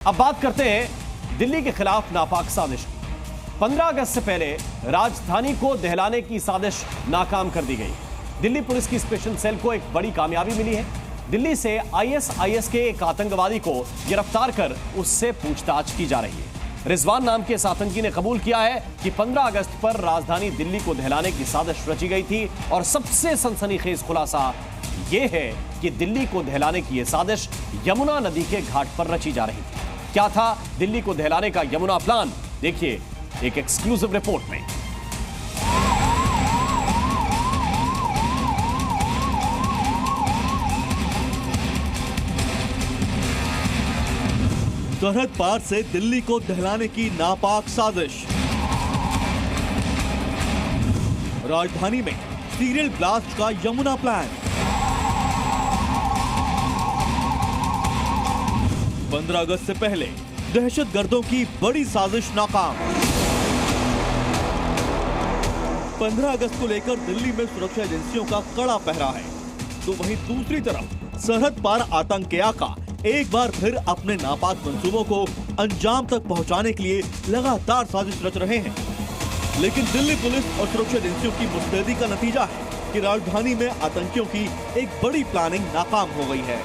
अब बात करते हैं दिल्ली के खिलाफ नापाक साजिश। 15 अगस्त से पहले राजधानी को दहलाने की साजिश नाकाम कर दी गई। दिल्ली पुलिस की स्पेशल सेल को एक बड़ी कामयाबी मिली है। दिल्ली से आईएसआईएस के एक आतंकवादी को गिरफ्तार कर उससे पूछताछ की जा रही है। रिजवान नाम के इस आतंकी ने कबूल किया है कि 15 अगस्त पर राजधानी दिल्ली को दहलाने की साजिश रची गई थी और सबसे सनसनीखेज खुलासा यह है कि दिल्ली को दहलाने की यह साजिश यमुना नदी के घाट पर रची जा रही थी। क्या था दिल्ली को दहलाने का यमुना प्लान, देखिए एक एक्सक्लूसिव रिपोर्ट में। सरहद पार से दिल्ली को दहलाने की नापाक साजिश। राजधानी में सीरियल ब्लास्ट का यमुना प्लान। 15 अगस्त से पहले दहशतगर्दों की बड़ी साजिश नाकाम। 15 अगस्त को लेकर दिल्ली में सुरक्षा एजेंसियों का कड़ा पहरा है, तो वहीं दूसरी तरफ सरहद पार आतंक के आका एक बार फिर अपने नापाक मंसूबों को अंजाम तक पहुंचाने के लिए लगातार साजिश रच रहे हैं। लेकिन दिल्ली पुलिस और सुरक्षा एजेंसियों की मुस्तैदी का नतीजा है कि राजधानी में आतंकियों की एक बड़ी प्लानिंग नाकाम हो गई है।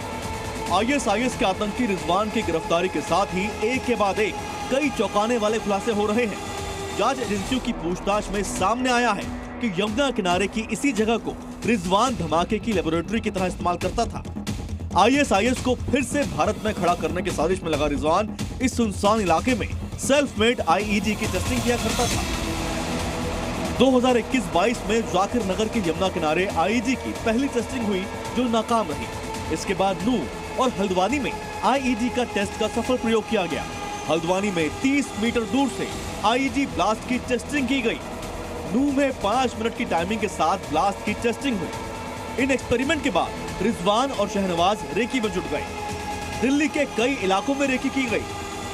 आईएसआईएस के आतंकी रिजवान की गिरफ्तारी के साथ ही एक के बाद एक कई चौंकाने वाले खुलासे हो रहे हैं। जांच एजेंसियों की पूछताछ में सामने आया है कि यमुना किनारे की इसी जगह को रिजवान धमाके की लेबोरेटरी की तरह इस्तेमाल करता था। आईएसआईएस को फिर से भारत में खड़ा करने की साजिश में लगा रिजवान इस सुनसान इलाके में सेल्फ मेड आईईडी की टेस्टिंग किया करता था। 2021-22 में जाकिर नगर के यमुना किनारे आईईडी की पहली टेस्टिंग हुई जो नाकाम रही। इसके बाद नूह और हल्द्वानी में आईईडी का टेस्ट का सफल प्रयोग किया गया। हल्द्वानी में 30 मीटर दूर से आईईडी ब्लास्ट की टेस्टिंग की गई। नूह में 5 मिनट की टाइमिंग के साथ ब्लास्ट की टेस्टिंग हुई। इन एक्सपेरिमेंट के बाद रिजवान और शहनवाज रेकी में जुट गए। दिल्ली के कई इलाकों में रेकी की गई,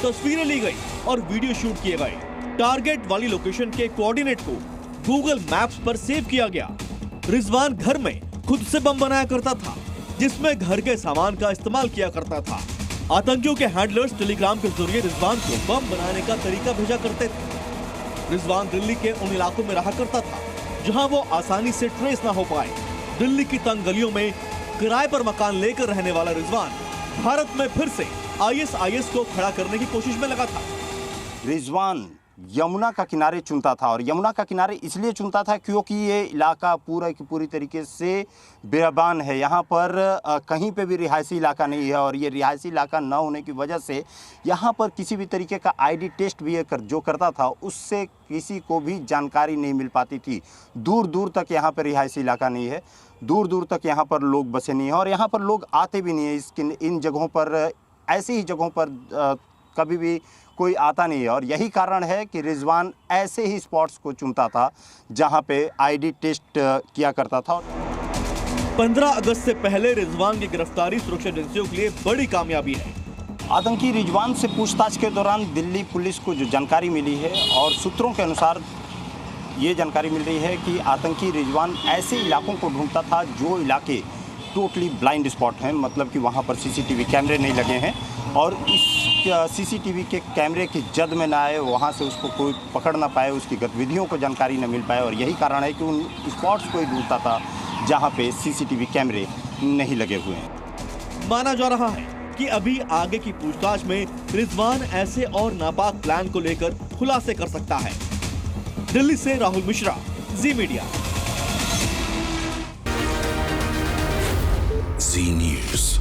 तस्वीरें ली गई और वीडियो शूट किए गए। टारगेट वाली लोकेशन के कोऑर्डिनेट को गूगल मैप्स पर सेव किया गया। रिजवान घर में खुद से बम बनाया करता था, जिसमें घर के सामान का इस्तेमाल किया करता था। आतंकियों के हैंडलर्स टेलीग्राम के जरिए रिजवान को बम बनाने का तरीका भेजा करते थे। रिजवान दिल्ली के उन इलाकों में रहा करता था जहां वो आसानी से ट्रेस न हो पाए। दिल्ली की तंग गलियों में किराए पर मकान लेकर रहने वाला रिजवान भारत में फिर से आईएसआईएस को खड़ा करने की कोशिश में लगा था। रिजवान यमुना का किनारे चुनता था और यमुना का किनारे इसलिए चुनता था क्योंकि ये इलाका पूरा की पूरी तरीके से बेअबान है। यहाँ पर कहीं पे भी रिहायशी इलाका नहीं है और ये रिहायशी इलाका न होने की वजह से यहाँ पर किसी भी तरीके का आईडी टेस्ट भी जो करता था उससे किसी को भी जानकारी नहीं मिल पाती थी। दूर दूर तक यहाँ पर रिहायशी इलाका नहीं है, दूर दूर तक यहाँ पर लोग बसे नहीं हैं और यहाँ पर लोग आते भी नहीं है। इन जगहों पर, ऐसी ही जगहों पर कभी भी कोई आता नहीं है और यही कारण है कि रिजवान ऐसे ही स्पॉट्स को चुनता था जहां पे आईडी टेस्ट किया करता था। 15 अगस्त से पहले रिजवान की गिरफ्तारी सुरक्षा एजेंसियों के लिए बड़ी कामयाबी है। आतंकी रिजवान से पूछताछ के दौरान दिल्ली पुलिस को जो जानकारी मिली है और सूत्रों के अनुसार ये जानकारी मिल रही है कि आतंकी रिजवान ऐसे इलाकों को ढूंढता था जो इलाके टोटली ब्लाइंड स्पॉट हैं, मतलब कि वहाँ पर सीसीटीवी कैमरे नहीं लगे हैं और इस सीसीटीवी के कैमरे की जद में ना आए, वहाँ से उसको कोई पकड़ ना पाए, उसकी गतिविधियों को जानकारी न मिल पाए और यही कारण है कि उन स्पॉट्स को ही ढूंढता था जहाँ पे सीसीटीवी कैमरे नहीं लगे हुए हैं। माना जा रहा है कि अभी आगे की पूछताछ में रिजवान ऐसे और नापाक प्लान को लेकर खुलासे कर सकता है। दिल्ली से राहुल मिश्रा, जी मीडिया। जी न्यूज़।